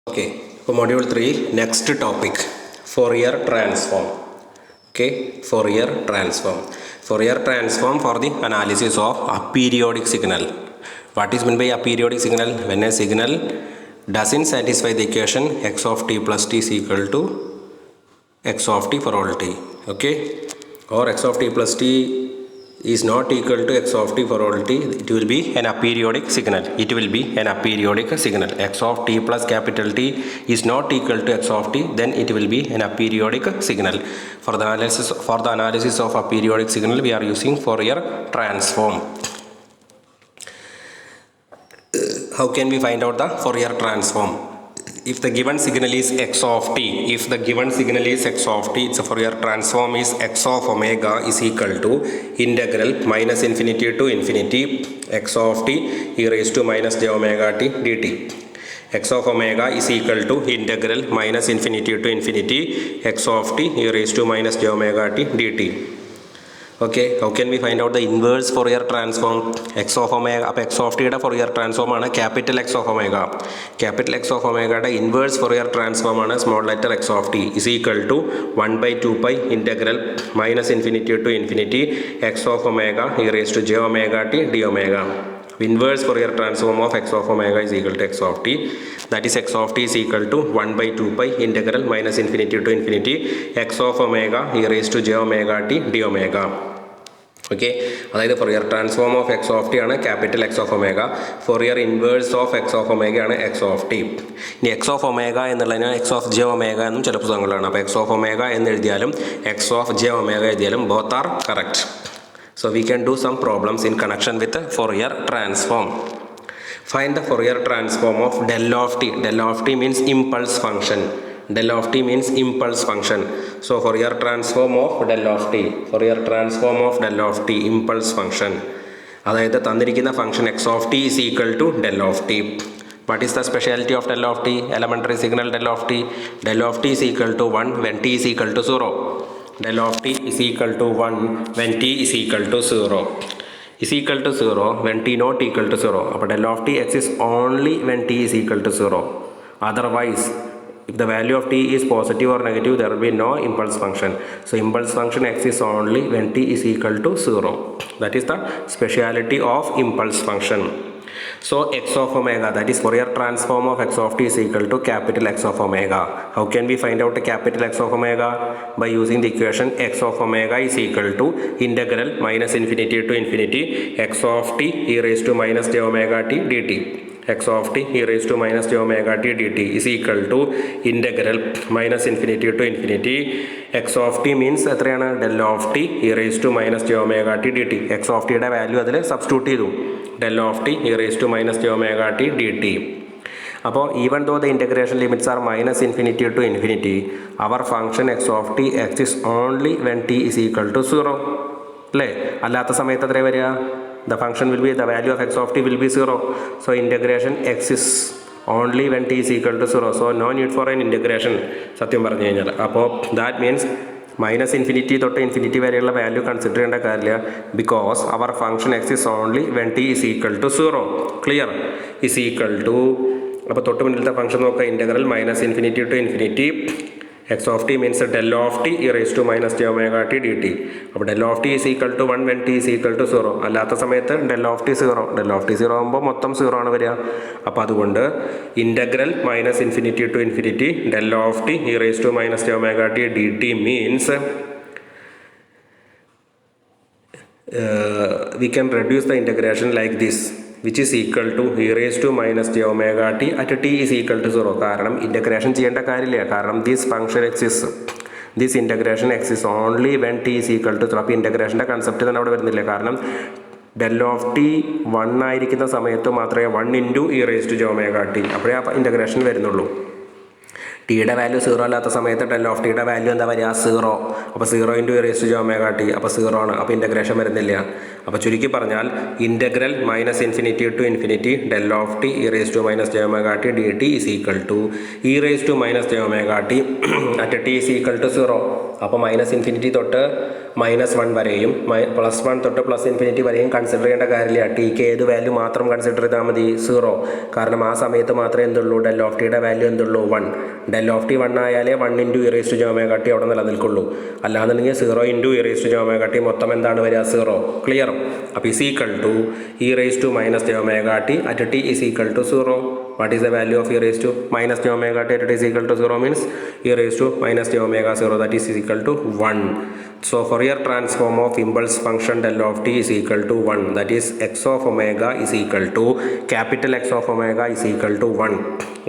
Okay, for module 3, next topic, Fourier transform. Okay, Fourier transform. Fourier transform for the analysis of aperiodic signal. What is meant by aperiodic signal? When a signal doesn't satisfy the equation x of t plus t is equal to x of t for all t. Okay, or x of t plus t is not equal to x of t for all t, it will be an aperiodic signal. It will be an aperiodic signal. X of t plus capital T is not equal to x of t, then it will be an aperiodic signal. For the analysis of a periodic signal, we are using Fourier transform. How can we find out the Fourier transform? If the given signal is x of t, its Fourier transform is x of omega is equal to integral minus infinity to infinity x of t e raised to minus j omega t dt. X of omega is equal to integral minus infinity to infinity x of t e raised to minus j omega t dt. Okay, how can we find out the inverse Fourier transform? X of omega, x of t Fourier transform ആണ് capital X of omega. Capital X of omega inverse Fourier transform ആണ് small letter x of t is equal to 1 by 2 pi integral minus infinity to infinity x of omega e raised to j omega t d omega. Inverse Fourier transform of x of omega is equal to x of t. That is x of t is equal to 1 by 2 pi integral minus infinity to infinity x of omega e raised to j omega t d omega. Okay, അതായത് Fourier transform of x of t ആണ് capital X of omega. Fourier inverse of x of omega ആണ് x of t. ഇനി x of omega എന്നുള്ളതിന് x of j omega എന്നും ചില പുസ്തകങ്ങളാണ്. അപ്പോൾ x of omega എന്ന് എഴുതിയാലും x of j omega എഴുതിയാലും both are correct. So we can do some problems in connection with Fourier transform. Find the Fourier transform of del of t. Del of t means impulse function. Del of t means impulse function. So Fourier transform of del of t. Fourier transform of del of t, impulse function. അതായത് തന്നിരിക്കുന്ന function x of t is equal to del of t. What is the speciality of del of t? Elementary signal del of t. Del of t is equal to 1 when t is equal to 0. Del of t is equal to 1 when t is equal to 0. Is equal to 0 when t not equal to 0. അപ്പോൾ del of t exists only when t is equal to 0. Otherwise, if the value of t is positive or negative, there will be no impulse function. So impulse function exists only when t is equal to 0. That is the speciality of impulse function. So x of omega, that is Fourier transform of x of t is equal to capital X of omega. How can we find out the capital X of omega? By using the equation x of omega is equal to integral minus infinity to infinity x of t e raised to minus j omega t dt. X of t e raised to minus j omega t dt is equal to integral minus infinity to infinity x of t means എത്രയാണ് del of t e raised to minus j omega t dt. x of t യുടെ value അതിൽ substitute ചെയ്തു, del of t e raised to minus j omega t dt. അപ്പോൾ even though the integration limits are minus infinity to infinity, our function X of T exist only when T is equal to 0 അല്ലേ? അല്ലാത്ത സമയത്ത് എത്ര വരിക? The function will be, the value of x of t will be 0. So integration exists only when t is equal to 0. So no need for an integration. സത്യം പറഞ്ഞു കഴിഞ്ഞാൽ അപ്പോൾ that means minus infinity തൊട്ട് infinity വരെയുള്ള value consider ചെയ്യേണ്ട കാര്യമില്ല. Because our function exist only when T is equal to 0. Clear? Is equal to, അപ്പോൾ തൊട്ട് മുന്നിലത്തെ ഫംഗ്ഷൻ നോക്കുക, integral minus infinity to infinity x of t means del of t e raised to minus j omega t dt. അപ്പോൾ del of t is equal to 1 when t is equal to 0. അല്ലാത്ത സമയത്ത് del of t 0. del of t 0 ആകുമ്പോൾ മൊത്തം 0 ആണ് വരിക. അപ്പോൾ അതുകൊണ്ട് integral minus infinity to infinity del of t e raised to minus j omega t dt means we can reduce the integration like this, which is equal to e raised to minus j omega t at t is equal to 0. കാരണം integration ചെയ്യേണ്ട കാര്യമില്ല, കാരണം this function exist, this integration exist only when T is equal to 0. അപ്പോൾ ഇൻ്റഗ്രേഷൻ്റെ concept തന്നെ അവിടെ വരുന്നില്ല, കാരണം del of t 1 ആയിരിക്കുന്ന സമയത്ത് മാത്രമേ 1 into E raise to j omega t അപ്പോഴേ ആ ഇൻ്റഗ്രേഷൻ വരുന്നുള്ളൂ. ടിയുടെ വാല്യൂ 0 അല്ലാത്ത സമയത്ത് del of ടിയുടെ വാല്യൂ എന്താ വരിക? 0. അപ്പോൾ 0 into E raise to j omega t, അപ്പോൾ 0 ആണ്, അപ്പോൾ ഇൻ്റഗ്രേഷൻ വരുന്നില്ല. അപ്പോൾ ചുരുക്കി പറഞ്ഞാൽ integral minus infinity to infinity del of t e raised to minus j omega t dt is equal to e raised to minus j omega t at t is equal to 0. അപ്പോൾ minus infinity തൊട്ട് -1 വരെയും +1 തൊട്ട് +∞ വരെയും consider ചെയ്യേണ്ട കാര്യമില്ല. Tick ഏത് value മാത്രം consider ചെയ്താൽ മതി? 0. കാരണം ആ സമയത്ത് മാത്രമേ എന്തുള്ളൂ? ഡെൽ ഓഫ് ടിയുടെ വാല്യൂ എന്തുള്ളൂ? 1. ഡെൽ ഓഫ് ടി 1 ആയാലേ 1 × e⁻t അവിടെ നിലനിൽക്കുള്ളൂ. അല്ലാന്നുണ്ടെങ്കിൽ 0 × e⁻t മൊത്തം എന്താണ് വരിക? 0. ക്ലിയർ? അപ്പോൾ is equal to e⁻ at t is equal to 0. What is the value of e⁻ at t is equal to 0 means e⁻0 that is equal to 1. So Fourier transform of impulse function del of t is equal to 1. That is x of omega is equal to capital X of omega is equal to 1.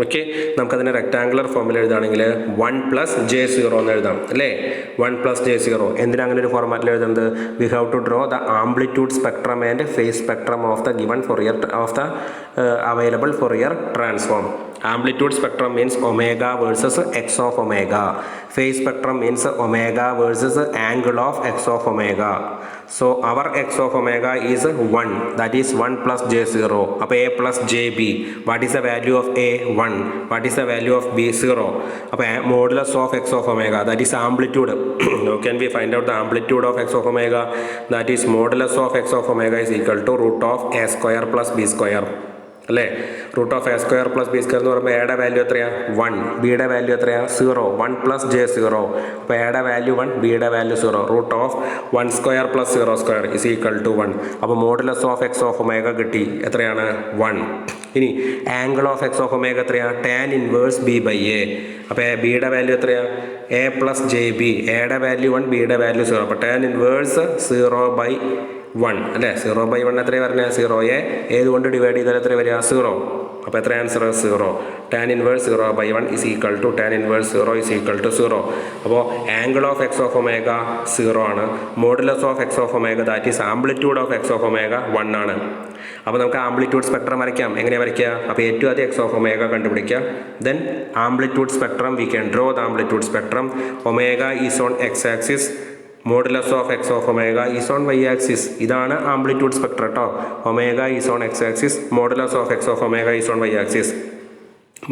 Okay, നമുക്കതിനെ rectangular ഫോമിൽ എഴുതുകയാണെങ്കിൽ 1 + j0 എന്ന് എഴുതാം അല്ലേ? 1 + j0. എന്തിനാ അങ്ങനെ ഒരു ഫോർമാറ്റിൽ എഴുതുന്നത്? We have to draw the amplitude spectrum and phase spectrum of the given Fourier of the available Fourier transform. Amplitude spectrum means omega versus x of omega. Phase spectrum means omega versus angle of x of omega. So our x of omega is 1. That is 1 + j0. അപ്പോൾ a + jb. What is the value of a? 1. What is the value of b? 0. അപ്പോൾ modulus of x of omega, that is amplitude. How can we find out the amplitude of x of omega? That is modulus of x of omega is equal to √a² + b². അല്ലേ? √a² + b² എന്ന് പറയുമ്പോൾ എയുടെ value എത്രയാണ്? 1. ബിയുടെ value എത്രയാണ്? 0. 1 + j0. അപ്പോൾ എയുടെ value 1, ബിയുടെ വാല്യൂ 0. √1² + 0² is equal to 1. അപ്പോൾ modulus of X of omega കിട്ടി. എത്രയാണ്? 1. ഇനി angle of X of omega എത്രയാണ്? tan inverse b/a. അപ്പോൾ ബിയുടെ വാല്യൂ എത്രയാണ്? a + jb. എയുടെ വാല്യൂ 1, ബിയുടെ വാല്യൂ 0. അപ്പോൾ tan ഇൻവേഴ്സ് 0/1 അല്ലേ? 0/1 എത്രയാണ് പറഞ്ഞാൽ? 0യെ ഏതുകൊണ്ട് ഡിവൈഡ് ചെയ്താൽ എത്ര വരിക? 0. അപ്പോൾ എത്ര answer? 0. tan inverse 0/1 is equal to tan inverse 0 is equal to 0. അപ്പോൾ angle of X of omega 0 ആണ്. Modulus of X of omega that is amplitude of X of omega 1 ആണ്. അപ്പോൾ നമുക്ക് ആംപ്ലിറ്റ്യൂഡ് സ്പെക്ട്രം വരയ്ക്കാം. എങ്ങനെ വരയ്ക്കുക? അപ്പോൾ ഏറ്റവും ആദ്യം എക്സ് ഓഫ് ഒമേഗ കണ്ടുപിടിക്കുക. Then amplitude spectrum we can draw the amplitude spectrum. Omega is on X axis, modulus of X of omega is on Y axis. ഇതാണ് ആംപ്ലിറ്റ്യൂഡ് സ്പെക്ട്രം കേട്ടോ. Omega is on X axis, modulus of X of omega is on Y axis.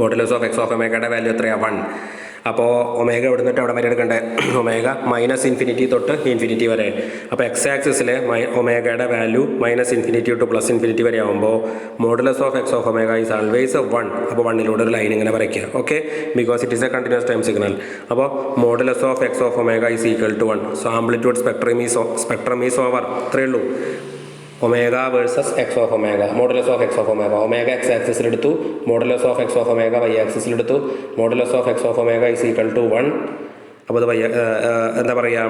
Modulus of X of ഒമേഗയുടെ value എത്രയാണ്? 1. അപ്പോൾ omega എവിടെ നിന്നിട്ട് എവിടെ വരെ എടുക്കേണ്ടത്? ഒമേഗ -∞ തൊട്ട് ∞ വരെ. അപ്പോൾ എക്സ് ആക്സിസിലെ ഒമേഗയുടെ വാല്യൂ -∞ ടു +∞ വരെ ആകുമ്പോൾ modulus of X of omega is always 1. അപ്പോൾ 1ലൂടെ ഒരു ലൈൻ ഇങ്ങനെ വരയ്ക്കുക. Okay, because it is a continuous time signal. അപ്പോൾ modulus of X of omega is equal to 1. So amplitude spectrum is over. ഇത്രയേ ഉള്ളൂ. Omega versus X of omega, modulus of X of omega. Omega X ആക്സിസിലെടുത്തു, modulus of X of omega Y ആക്സിസിലെടുത്തു. Modulus of X of omega is equal to 1. അപ്പോൾ അത് എന്താ പറയുക?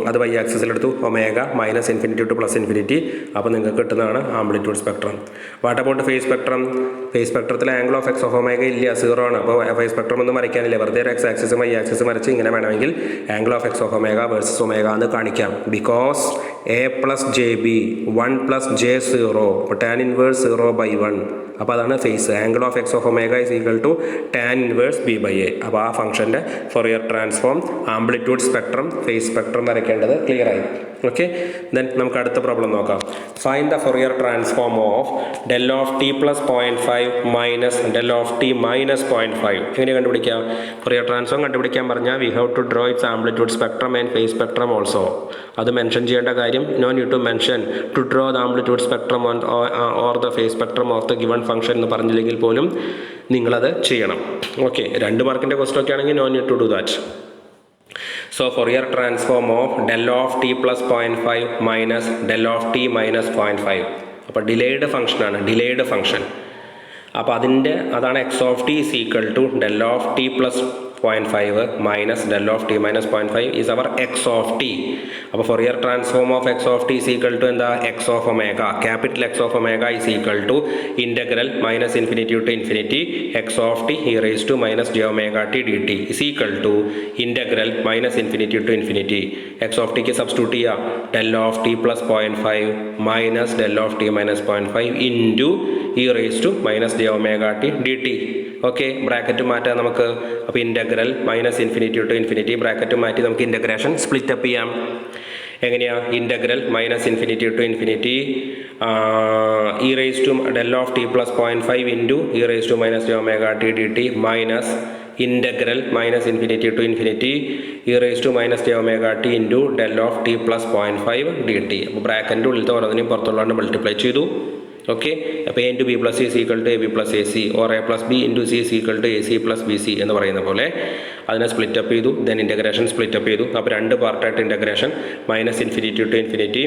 അത് Y ആക്സിസിലെടുത്തു. Omega -∞ to +∞. അപ്പോൾ നിങ്ങൾക്ക് കിട്ടുന്നതാണ് amplitude spectrum. What about phase spectrum? Phase സ്പെക്ട്രത്തിൽ angle of X of omega ഇല്ല, 0 ആണ്. അപ്പോൾ ഫേസ് സ്പെക്ട്രം ഒന്നും വരയ്ക്കാനില്ല. വെറുതെ എക്സ് ആക്സിസും വൈ ആക്സിസും വരച്ച് ഇങ്ങനെ വേണമെങ്കിൽ angle of X of omega versus omega എന്ന് കാണിക്കാം. Because a + jb 1 + j0. അപ്പോൾ tan ഇൻവേഴ്സ് 0/1. അപ്പോൾ അതാണ് phase. Angle of X of omega is equal to tan inverse b/a. അപ്പോൾ ആ ഫംഗ്ഷൻ്റെ Fourier transform, amplitude spectrum, phase spectrum വരയ്ക്കേണ്ടത് clear ആയി. ഓക്കെ, ദെൻ നമുക്ക് അടുത്ത പ്രോബ്ലം നോക്കാം. Find the Fourier transform of del of t + 0.5 minus del of t - 0.5. എങ്ങനെ കണ്ടുപിടിക്കാം? Fourier ട്രാൻസ്ഫോം കണ്ടുപിടിക്കാൻ പറഞ്ഞാൽ we have to draw its amplitude spectrum and phase spectrum also. അത് മെൻഷൻ ചെയ്യേണ്ട കാര്യം, no need to mention to draw the amplitude spectrum or the phase spectrum of the given function എന്ന് പറഞ്ഞില്ലെങ്കിൽ പോലും നിങ്ങളത് ചെയ്യണം. ഓക്കെ, 2 മാർക്കിൻ്റെ ക്വസ്റ്റൻ ഒക്കെ ആണെങ്കിൽ no need to do that. So Fourier transform of del of t + 0.5 minus del of t - 0.5. അപ്പോൾ delayed function ആണ്, ഡിലേഡ് ഫംഗ്ഷൻ. അപ്പോൾ അതാണ് x of t is equal to del of t + 0.5 minus del of t - 0.5 is our x of t. അപ്പോൾ Fourier transform of x of t is equal to എന്താ? x of omega. Capital X of omega is equal to integral -∞ to ∞ x of t e raised to -j⍵t dt is equal to integral -∞ to ∞. x of t ക്ക് substitute ചെയ്യുക. del of t + 0.5 minus del of t - 0.5 into e raised to -j⍵t dt. Okay, bracket മാറ്റാം നമുക്ക്. അപ്പോൾ integral -∞ to ∞, bracket മാറ്റി നമുക്ക് integration split up ചെയ്യാം. എങ്ങനെയാണ്? Integral -∞ to ∞ e raised to del of t + 0.5 into e raised to -j⍵t dt minus integral minus infinity to infinity E raise to minus J omega t into del of T plus 0.5 D T. അപ്പോൾ ബ്രാക്കറ്റിൻ്റെ ഉള്ളിലത്തെ ഓരോന്നിനെയും പുറത്തുള്ളതുകൊണ്ട് multiply ചെയ്തു. Okay, അപ്പോൾ a into b plus c is equal to a b plus a c or a plus b into c is equal to a c plus b c എന്ന് പറയുന്ന പോലെ അതിനെ സ്പ്ലിറ്റ് അപ്പ് ചെയ്തു. Then integration split up ചെയ്തു. അപ്പോൾ രണ്ട് പാർട്ടായിട്ട് integration minus infinity to infinity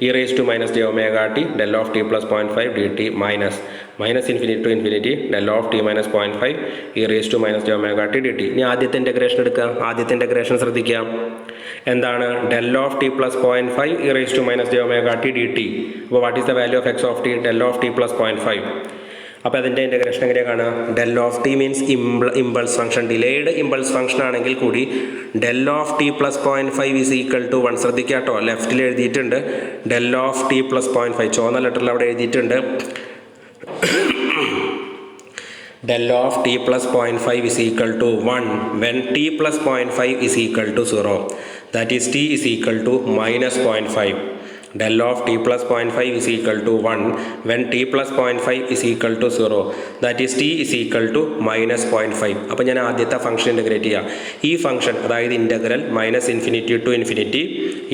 E raise to minus J omega T del of T plus 0.5 D T minus infinity to infinity del of T minus 0.5 E raise to minus J omega T D T. ഇനി ആദ്യത്തെ integration എടുക്കുക. ആദ്യത്തെ integration ശ്രദ്ധിക്കാം. എന്താണ്? Del of T plus 0.5 E raise to minus J omega T D T. അപ്പോൾ what is the value of X of t? Del of T plus 0.5. അപ്പോൾ അതിൻ്റെ integration എങ്ങനെയാണ് കാണുക? Del of t means impulse function, delayed impulse function ആണെങ്കിൽ കൂടി del of T plus 0.5 is equal to 1. ശ്രദ്ധിക്കുക കേട്ടോ, ലെഫ്റ്റിൽ എഴുതിയിട്ടുണ്ട് ഡെൽ ഓഫ് ടി പ്ലസ് 0.5. ചുവന്ന ലെറ്ററിൽ അവിടെ എഴുതിയിട്ടുണ്ട് del of t plus 0.5 is equal to 1 when t plus 0.5 is equal to 0. That is t is equal to minus 0.5. Del of t plus 0.5 is equal to 1 when t plus 0.5 is equal to 0. That is t is equal to minus 0.5. അപ്പോൾ ഞാൻ ആദ്യത്തെ function integrate ചെയ്യാം. ഈ function അതായത് integral minus infinity to infinity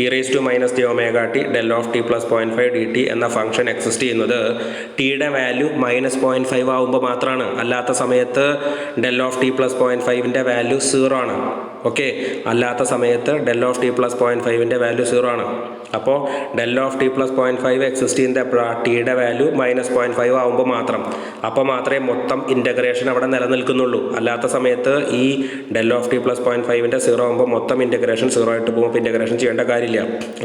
E raise to minus J omega T del of T plus 0.5 D T എന്ന function exist ചെയ്യുന്നത് ടിയുടെ value minus 0.5 ആകുമ്പോൾ മാത്രമാണ്. അല്ലാത്ത സമയത്ത് ഡെൽ ഓഫ് ടി പ്ലസ് 0.5ൻ്റെ വാല്യൂ 0 ആണ്. ഓക്കെ, അല്ലാത്ത സമയത്ത് ഡെൽ ഓഫ് ടി പ്ലസ് 0.5ൻ്റെ വാല്യൂ 0 ആണ്. അപ്പോൾ del of T plus 0.5 exist ചെയ്യുന്നത് എപ്പോഴാണ്? ടിയുടെ വാല്യൂ മൈനസ് 0.5 ആകുമ്പോൾ മാത്രം. അപ്പോൾ മാത്രമേ മൊത്തം ഇൻ്റഗ്രേഷൻ അവിടെ നിലനിൽക്കുന്നുള്ളൂ. അല്ലാത്ത സമയത്ത് ഈ ഡെൽ ഓഫ് ടി പ്ലസ് 0.5ൻ്റെ 0 ആകുമ്പോൾ മൊത്തം ഇൻ്റഗ്രേഷൻ 0 ആയിട്ട് പോകും. അപ്പോൾ ഇൻ്റഗ്രേഷൻ ചെയ്യേണ്ട കാര്യമില്ല.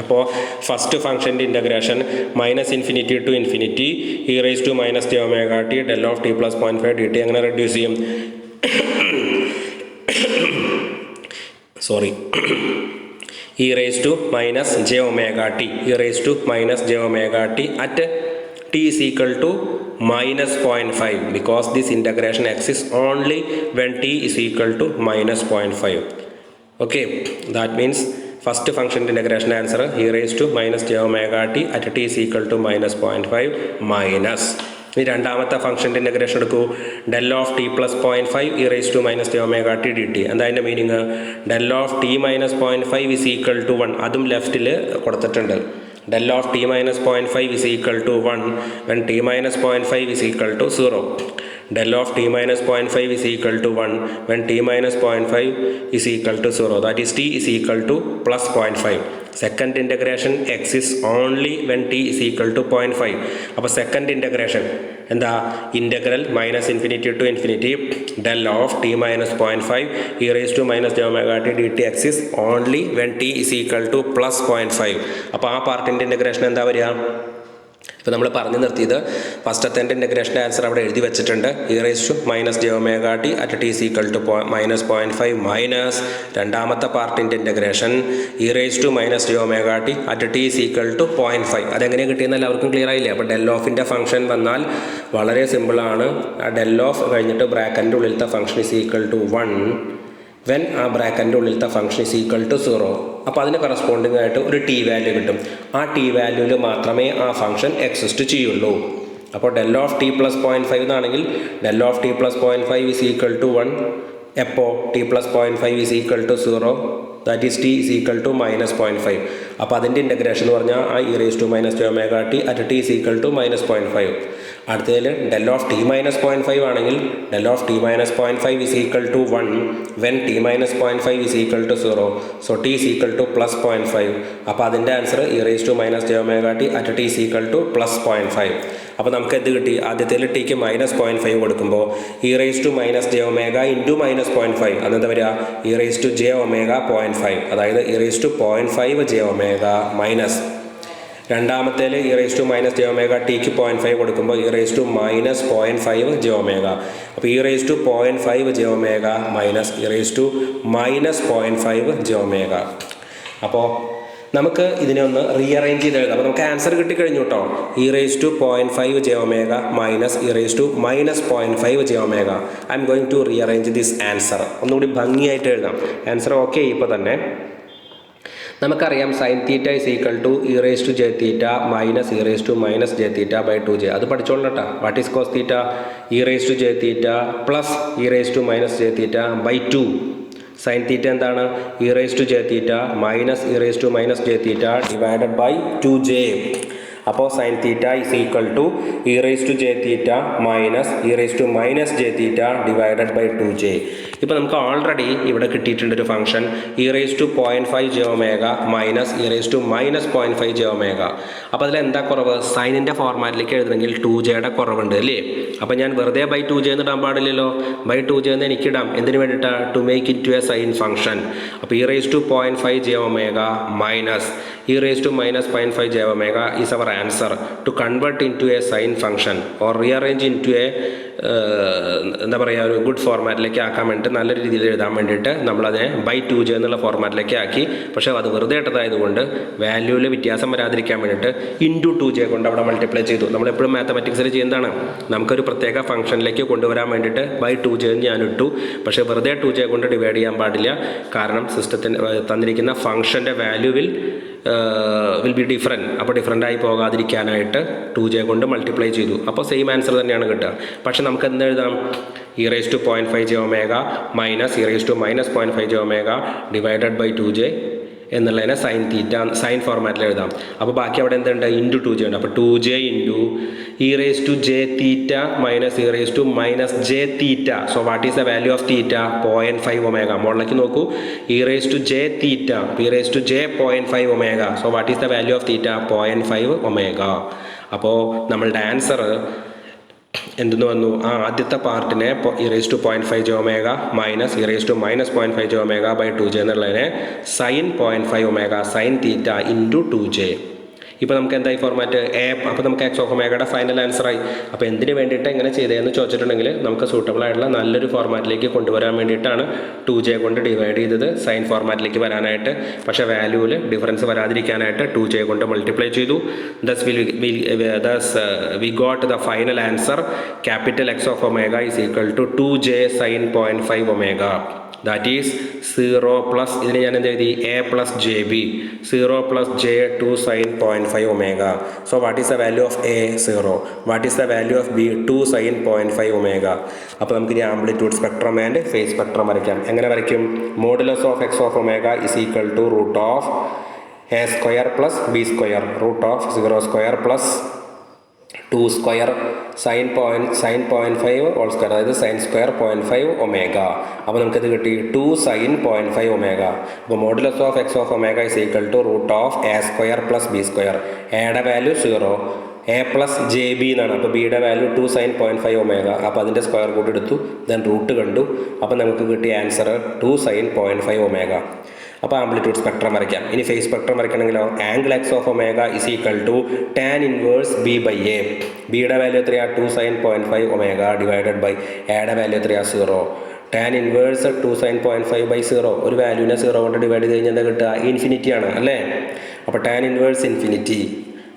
അപ്പോൾ ഫസ്റ്റ് ഫംഗ്ഷൻ്റെ integration minus infinity to infinity E raise to minus J omega T del of T plus 0.5 D T അങ്ങനെ റെഡ്യൂസ് ചെയ്യും. e raised to minus j omega t, e raised to minus j omega t at t is equal to minus 0.5 because this integration exists only when t is equal to minus 0.5. Okay, that means first function integration answer e raised to minus j omega t at t is equal to minus 0.5 minus. ഇനി രണ്ടാമത്തെ ഫംഗ്ഷൻ്റെ integration എടുക്കൂ. Del of T plus 0.5 E raise to minus J omega T D t. എന്താ അതിൻ്റെ meaning? Del of T minus 0.5 is equal to 1. അതും ലെഫ്റ്റിൽ കൊടുത്തിട്ടുണ്ട്. Del of T minus 0.5 is equal to 1 when t minus 0.5 is equal to 0. del of t minus 0.5 is equal to 1 when t minus 0.5 is equal to 0. That is t is equal to plus 0.5. Second integration exists only when t is equal to 0.5. അപ്പോൾ second integration എന്താ? Integral minus infinity to infinity del of T minus 0.5 E raise to minus J omega T D T exists only when T is equal to plus 0.5. അപ്പോൾ ആ പാർട്ടിൻ്റെ integration എന്താ വരിക? ഇപ്പോൾ നമ്മൾ പറഞ്ഞു നിർത്തിയത് ഫസ്റ്റത്തെ ഇൻ്റഗ്രേഷൻ്റെ ആൻസർ അവിടെ എഴുതി വെച്ചിട്ടുണ്ട്. E raise to minus J omega T at T is equal to minus 0.5 minus രണ്ടാമത്തെ പാർട്ടിൻ്റെ integration E raise to minus J omega T at T is equal to 0.5. അതെങ്ങനെ കിട്ടിയെന്ന് എല്ലാവർക്കും ക്ലിയർ ആയില്ലേ? അപ്പോൾ ഡെൽ ഓഫിൻ്റെ ഫംഗ്ഷൻ വന്നാൽ വളരെ സിമ്പിളാണ്. ആ ഡെൽ ഓഫ് കഴിഞ്ഞിട്ട് ബ്രാക്കറ്റിൻ്റെ ഉള്ളിലത്തെ function is equal to 1 when ആ ബ്രാക്കറ്റിൻ്റെ ഉള്ളിലത്തെ ഫംഗ്ഷൻ ഈസ് ഈക്വൽ ടു 0. അപ്പോൾ അതിന് കറസ്പോണ്ടിങ് ആയിട്ട് ഒരു ടി വാല്യൂ കിട്ടും. ആ ടി വാല്യൂവിൽ മാത്രമേ ആ ഫംഗ്ഷൻ എക്സിസ്റ്റ് ചെയ്യുള്ളൂ. അപ്പോൾ ഡെൽ ഓഫ് ടി പ്ലസ് 0.5 എന്നാണെങ്കിൽ del of T plus 0.5 is equal to 1 എപ്പോൾ t plus 0.5 is equal to 0. That is t is equal to minus 0.5. അപ്പോൾ അതിൻ്റെ ഇൻ്റഗ്രേഷൻ എന്ന് പറഞ്ഞാൽ ആ e raise to minus J omega T at T is equal to minus 0.5. അടുത്തതിൽ del of T minus 0.5 ആണെങ്കിൽ del of T minus 0.5 is equal to 1 when t minus 0.5 is equal to 0. So t is equal to plus 0.5. അപ്പോൾ അതിൻ്റെ answer e raise to minus J omega T at T is equal to plus 0.5. അപ്പോൾ നമുക്ക് എന്ത് കിട്ടി? ആദ്യത്തിൽ tick minus 0.5 കൊടുക്കുമ്പോൾ E raise to minus J omega into minus 0.5 അതെന്താ വരിക? E raise to J omega 0.5. അതായത് E raise to 0.5 J omega minus രണ്ടാമത്തേൽ E raise to minus J omega ടിക്ക് 0.5 കൊടുക്കുമ്പോൾ E raise to minus 0.5 J omega. അപ്പോൾ E raise to 0.5 J omega minus E raise to minus 0.5 J omega. അപ്പോൾ നമുക്ക് ഇതിനെ ഒന്ന് rearrange ചെയ്ത് എഴുതാം. അപ്പോൾ നമുക്ക് ആൻസർ കിട്ടിക്കഴിഞ്ഞു കേട്ടോ. E raise to 0.5 J omega minus E raise to minus 0.5 J omega. I am going to rearrange this answer. ഒന്നുകൂടി ഭംഗിയായിട്ട് എഴുതാം. ആൻസർ ഓക്കെ ഇപ്പോൾ തന്നെ നമുക്കറിയാം sine theta is equal to E raise to J theta minus E raise to minus J theta by 2j. അത് പഠിച്ചോളണം കേട്ടോ. What is cos theta? E raise to J theta plus e raise to minus J theta by 2. Sine theta എന്താണ്? E raise to J theta minus E raise to minus J theta divided by 2j. അപ്പോൾ sine theta is equal to E raise to J theta minus E raise to minus J theta divided by 2j. ഇപ്പോൾ നമുക്ക് already ഇവിടെ കിട്ടിയിട്ടുണ്ടൊരു function E raise to 0.5 j omega minus E raise to minus 0.5 j omega. അപ്പോൾ അതിലെന്താ കുറവ്? സൈനിൻ്റെ ഫോർമാറ്റിലേക്ക് എഴുതണമെങ്കിൽ 2jയുടെ കുറവുണ്ട് അല്ലേ? അപ്പോൾ ഞാൻ വെറുതെ ബൈ 2j എന്ന് ഇടാൻ പാടില്ലല്ലോ. ബൈ 2j എന്ന് എനിക്കിടാം. എന്തിനു വേണ്ടിയിട്ടാണ്? To make it to a sine function. അപ്പോൾ E raise to 0.5 j omega minus e raised to minus 0.5 j omega is our answer to convert into a sine function or rearrange into a എന്താ പറയുക ഒരു good ഫോർമാറ്റിലേക്ക് ആക്കാൻ വേണ്ടിയിട്ട് നല്ലൊരു രീതിയിൽ എഴുതാൻ വേണ്ടിയിട്ട് നമ്മളതിനെ ബൈ 2j എന്നുള്ള ഫോർമാറ്റിലേക്ക് ആക്കി. പക്ഷേ അത് വെറുതെ ഇട്ടതായതുകൊണ്ട് വാല്യൂവിൽ വ്യത്യാസം വരാതിരിക്കാൻ വേണ്ടിയിട്ട് ഇൻറ്റു 2j കൊണ്ട് അവിടെ മൾട്ടിപ്ലൈ ചെയ്തു. നമ്മളെപ്പോഴും മാത്തമാറ്റിക്സിൽ ചെയ്യുന്നതാണ്. നമുക്കൊരു പ്രത്യേക ഫംഗ്ഷനിലേക്ക് കൊണ്ടുവരാൻ വേണ്ടിയിട്ട് ബൈ 2j ഞാൻ ഇട്ടു. പക്ഷേ വെറുതെ 2j കൊണ്ട് ഡിവൈഡ് ചെയ്യാൻ പാടില്ല. കാരണം സിസ്റ്റത്തിന് തന്നിരിക്കുന്ന ഫംഗ്ഷൻ്റെ വാല്യൂവിൽ വിൽ ബി ഡിഫറൻറ്റ്. അപ്പോൾ ഡിഫറൻ്റായി പോകാതിരിക്കാനായിട്ട് 2j കൊണ്ട് മൾട്ടിപ്ലൈ ചെയ്തു. അപ്പോൾ സെയിം ആൻസർ തന്നെയാണ് കിട്ടുക. പക്ഷേ നമുക്ക് എന്ത് എഴുതാം? E raise to 0.5 j omega minus E raise to minus 0.5 j omega divided by 2j എന്നുള്ളതിനെ സൈൻ തീറ്റ സൈൻ ഫോർമാറ്റിൽ എഴുതാം. അപ്പോൾ ബാക്കി അവിടെ എന്തുണ്ട്? ഇൻറ്റു 2j ഉണ്ട്. അപ്പോൾ 2j into E raise to J theta minus E raise to minus J theta. So what is the value of theta? 0.5 omega. മുകളിലേക്ക് നോക്കൂ. E raise to J theta e raise to j 0.5 omega. So what is the value of theta? 0.5 omega. അപ്പോൾ നമ്മളുടെ answer എന്തെന്ന് വന്നു? ആദ്യത്തെ പാർട്ടിനെ e raise to 0.5 j omega minus E raise to minus 0.5 j omega by 2j എന്നുള്ളതിനെ sine 0.5 omega sine theta into 2j. ഇപ്പോൾ നമുക്ക് എന്തായി ഫോർമാറ്റ്? അപ്പോൾ നമുക്ക് എക്സ് ഓഫ് ഒമേഗയുടെ ഫൈനൽ ആൻസറായി. അപ്പോൾ എന്തിനു വേണ്ടിയിട്ട് എങ്ങനെ ചെയ്തതെന്ന് ചോദിച്ചിട്ടുണ്ടെങ്കിൽ നമുക്ക് സൂട്ടബിൾ ആയിട്ടുള്ള നല്ലൊരു ഫോർമാറ്റിലേക്ക് കൊണ്ടുവരാൻ വേണ്ടിയിട്ടാണ് 2j കൊണ്ട് ഡിവൈഡ് ചെയ്തത് സൈൻ ഫോർമാറ്റിലേക്ക് വരാനായിട്ട്. പക്ഷേ വാല്യൂവിൽ ഡിഫറൻസ് വരാതിരിക്കാനായിട്ട് 2j കൊണ്ട് മൾട്ടിപ്ലൈ ചെയ്തു. thus we got the final answer capital X of omega is equal to 2j sin 0.5 omega. That is 0 plus ഇതിന് ഞാൻ എന്ത് എഴുതി? a plus jb 0 plus j 2 sin 0.5 omega. So what is the value of a? 0. What is the value of b? 2 sin 0.5 omega. അപ്പോൾ നമുക്ക് ഇനി amplitude spectrum and phase spectrum വരയ്ക്കാം. എങ്ങനെ വരയ്ക്കും? Modulus of X of omega is equal to root of a square plus b square root of 0 square plus 2 square sine 0.5 whole square, അതായത് sine square 0.5 omega. അപ്പോൾ നമുക്കിത് കിട്ടി 2 sine 0.5 omega. അപ്പോൾ modulus of X of omega is equal to root of a square plus b square. എയുടെ value 0, A plus J B എന്നാണ്. അപ്പോൾ ബിയുടെ value 2 sine 0.5 omega. അപ്പോൾ അതിൻ്റെ സ്ക്വയർ കൂട്ട് എടുത്തു, ദെൻ റൂട്ട് കണ്ടു. അപ്പോൾ നമുക്ക് കിട്ടിയ ആൻസർ 2 സൈൻ 0.5 ഒമേഗ. അപ്പോൾ ആംപ്ലിറ്റ്യൂഡ് സ്പെക്ട്രം വരയ്ക്കാം. ഇനി ഫേസ് സ്പെക്ട്രം വരയ്ക്കണമെങ്കിലോ angle X of omega is equal to tan inverse B by A. ബിയുടെ വാല്യൂ എത്രയാണ്? 2 സൈൻ 0.5 ഒമേഗ ഡിവൈഡഡ് ബൈ എയുടെ വാല്യൂ എത്രയാണ്? 0. Tan inverse 2 sine 0.5 by 0. ഒരു വാല്യൂവിനെ 0 കൊണ്ട് ഡിവൈഡ് ചെയ്ത് കഴിഞ്ഞാൽ എന്താ കിട്ടുക? ഇൻഫിനിറ്റി ആണ് അല്ലേ? അപ്പോൾ tan inverse infinity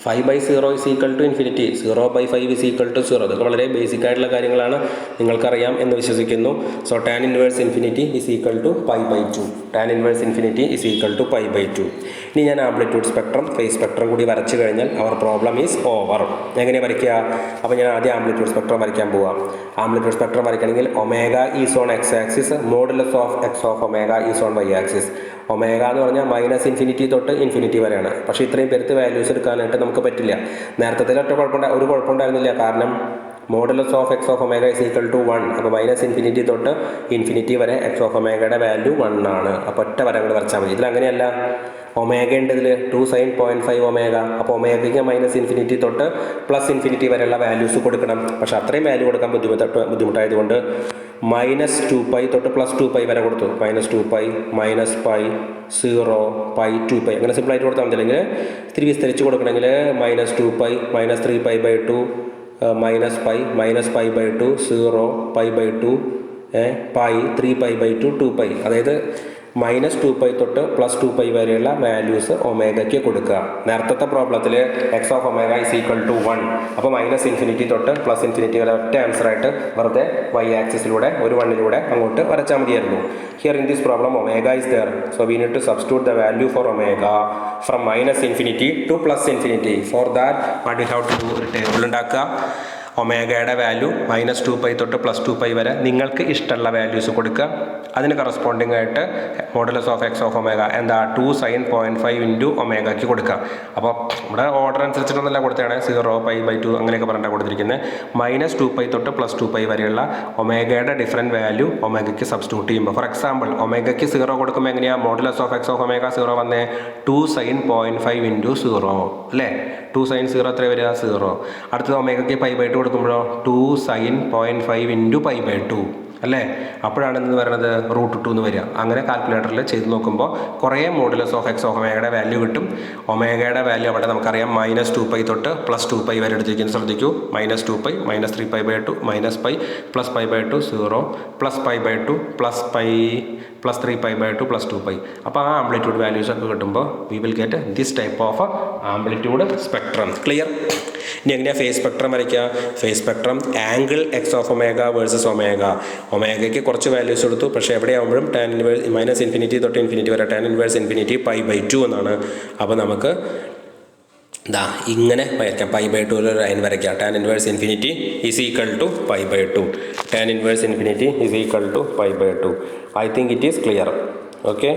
5 by 0 is equal to infinity. 0 by 5 is equal to 0. ഇതൊക്കെ വളരെ ബേസിക് ആയിട്ടുള്ള കാര്യങ്ങളാണ്, നിങ്ങൾക്കറിയാം എന്ന് വിശ്വസിക്കുന്നു. So tan inverse infinity is equal to pi by 2. Tan inverse infinity is equal to pi by 2. ഇനി ഞാൻ ആംപ്ലിറ്റ്യൂഡ് സ്പെക്ട്രം ഫേസ് സ്പെക്ട്രം കൂടി വരച്ച് കഴിഞ്ഞാൽ അവർ പ്രോബ്ലം ഈസ് ഓവർ. എങ്ങനെ വരയ്ക്കുക? അപ്പോൾ ഞാൻ ആദ്യം ആംപ്ലിറ്റ്യൂഡ് സ്പെക്ട്രം വരയ്ക്കാൻ പോവാം. ആംപ്ലിറ്റ്യൂഡ് സ്പെക്ട്രം വരയ്ക്കണമെങ്കിൽ omega is on X axis, modulus of X of omega is on Y axis. Omega എന്ന് പറഞ്ഞാൽ മൈനസ് ഇൻഫിനിറ്റി തൊട്ട് ഇൻഫിനിറ്റി വരെയാണ്. പക്ഷേ ഇത്രയും പെരുത്ത് വാല്യൂസ് എടുക്കാനായിട്ട് നമുക്ക് പറ്റില്ല. നേരത്തെ ഒരു കുഴപ്പമുണ്ടായിരുന്നില്ല. കാരണം modulus of X of omega is equal to 1. അപ്പോൾ മൈനസ് ഇൻഫിനിറ്റി തൊട്ട് ഇൻഫിനിറ്റി വരെ എക്സ് ഓഫ് ഒമേഗയുടെ വാല്യൂ 1 ആണ്. അപ്പോൾ ഒറ്റ വരങ്ങൾ വരച്ചാൽ മതി. ഇതിലങ്ങനെയല്ല. ഒമേഗ ഉണ്ട് ഇതിൽ 2 സൈൻ 0.5 ഒമേഗ. അപ്പോൾ ഒമേഗയ്ക്ക് മൈനസ് ഇൻഫിനിറ്റി തൊട്ട് പ്ലസ് ഇൻഫിനിറ്റി വരെയുള്ള വാല്യൂസ് കൊടുക്കണം. പക്ഷേ അത്രയും വാല്യൂ കൊടുക്കാൻ ബുദ്ധിമുട്ടായതുകൊണ്ട് മൈനസ് 2π തൊട്ട് പ്ലസ് 2π വരെ കൊടുത്തു. മൈനസ് 2π മൈനസ് π 0 π 2π അങ്ങനെ സിമ്പിളായിട്ട് കൊടുത്താൽ മതി. അല്ലെങ്കിൽ ഇത്തിരി വിസ്തരിച്ച് കൊടുക്കണമെങ്കിൽ minus 2π minus 3π by 2 minus π by 2 0 π by 2 π 3π by 2 2π. അതായത് -2π തൊട്ട് +2π വരെയുള്ള വാല്യൂസ് ഒമേഗയ്ക്ക് കൊടുക്കുക. നേരത്തെ പ്രോബ്ലത്തിൽ X of omega is equal to 1. അപ്പോൾ -∞ തൊട്ട് +∞ വരെ ഒറ്റ ആൻസറായിട്ട് വെറുതെ y ആക്സിസിലൂടെ ഒരു 1ലൂടെ അങ്ങോട്ട് വരച്ചാൽ മതിയായിരുന്നു. Here in this problem omega is there. So we need to substitute the value for omega from -∞ to +∞. For that what we have to do, ഒരു ടേബിൾ ഉണ്ടാക്കുക. ഒമേഗയുടെ വാല്യൂ -2π തൊട്ട് +2π വരെ നിങ്ങൾക്ക് ഇഷ്ടമുള്ള വാല്യൂസ് കൊടുക്കുക. അതിന് കറസ്പോണ്ടിങ് ആയിട്ട് modulus of X of omega എന്താ 2 sin 0.5 ഇൻറ്റു ഒമേഗയ്ക്ക് കൊടുക്കുക. അപ്പോൾ നമ്മുടെ ഓർഡർ അനുസരിച്ചിട്ടൊന്നല്ല കൊടുത്തതാണ്, 0, π/2 അങ്ങനെയൊക്കെ പറഞ്ഞിട്ടാണ് കൊടുത്തിരിക്കുന്നത്. -2π തൊട്ട് +2π വരെയുള്ള ഒമേഗയുടെ ഡിഫറൻറ്റ് വാല്യൂ ഒമേഗയ്ക്ക് സബ്സ്റ്റിറ്റ്യൂട്ട് ചെയ്യുമ്പോൾ, ഫോർ എക്സാമ്പിൾ ഒമേഗയ്ക്ക് 0 കൊടുക്കുമ്പോൾ എങ്ങനെയാണ് modulus of X of omega 0 വന്നേ 2 sin 0.5 ഇൻറ്റു 0 അല്ലേ. 2 sin 0 എത്ര വരിക 0. അടുത്തത് ഒമേഗയ്ക്ക് π/2 കൊടുക്കുമ്പോഴോ 2 sin 0.5 ഇൻറ്റു π/2 അല്ലേ. അപ്പോഴാണ് എന്ന് പറയുന്നത് √2 എന്ന് വരിക. അങ്ങനെ കാൽക്കുലേറ്ററിൽ ചെയ്ത് നോക്കുമ്പോൾ കുറേ മോഡുലസ് ഓഫ് എക്സ് ഓഫ് ഒമേഗയുടെ വാല്യൂ കിട്ടും. ഒമേഗയുടെ വാല്യൂ അവിടെ നമുക്കറിയാം -2π തൊട്ട് +2π വരെ എടുത്തിരിക്കുന്നത് ശ്രദ്ധിക്കൂ. -2π, -3π/2, -π, +π/2, 0, +π/2, +3π/2, +2π. അപ്പോൾ ആ ആംപ്ലിറ്റ്യൂഡ് വാല്യൂസ് ഒക്കെ കിട്ടുമ്പോൾ we will get this type of amplitude spectrum. Clear? ഇനി എങ്ങനെയാണ് ഫേസ് സ്പെക്ട്രം വരയ്ക്കുക? Phase spectrum angle X of omega versus omega. ഒമേഗയ്ക്ക് കുറച്ച് വാല്യൂസ് എടുത്തു, പക്ഷേ എവിടെയാകുമ്പോഴും -∞ തൊട്ട് ∞ വരെ tan 1 π/2 എന്നാണ്. അപ്പോൾ നമുക്ക് ഇതാ ഇങ്ങനെ വരയ്ക്കാം. π/2 ഒരു ലൈൻ വരയ്ക്കാം. tan 1 is equal to π/2. tan 1 is equal to π/2. I think it is clear. Okay.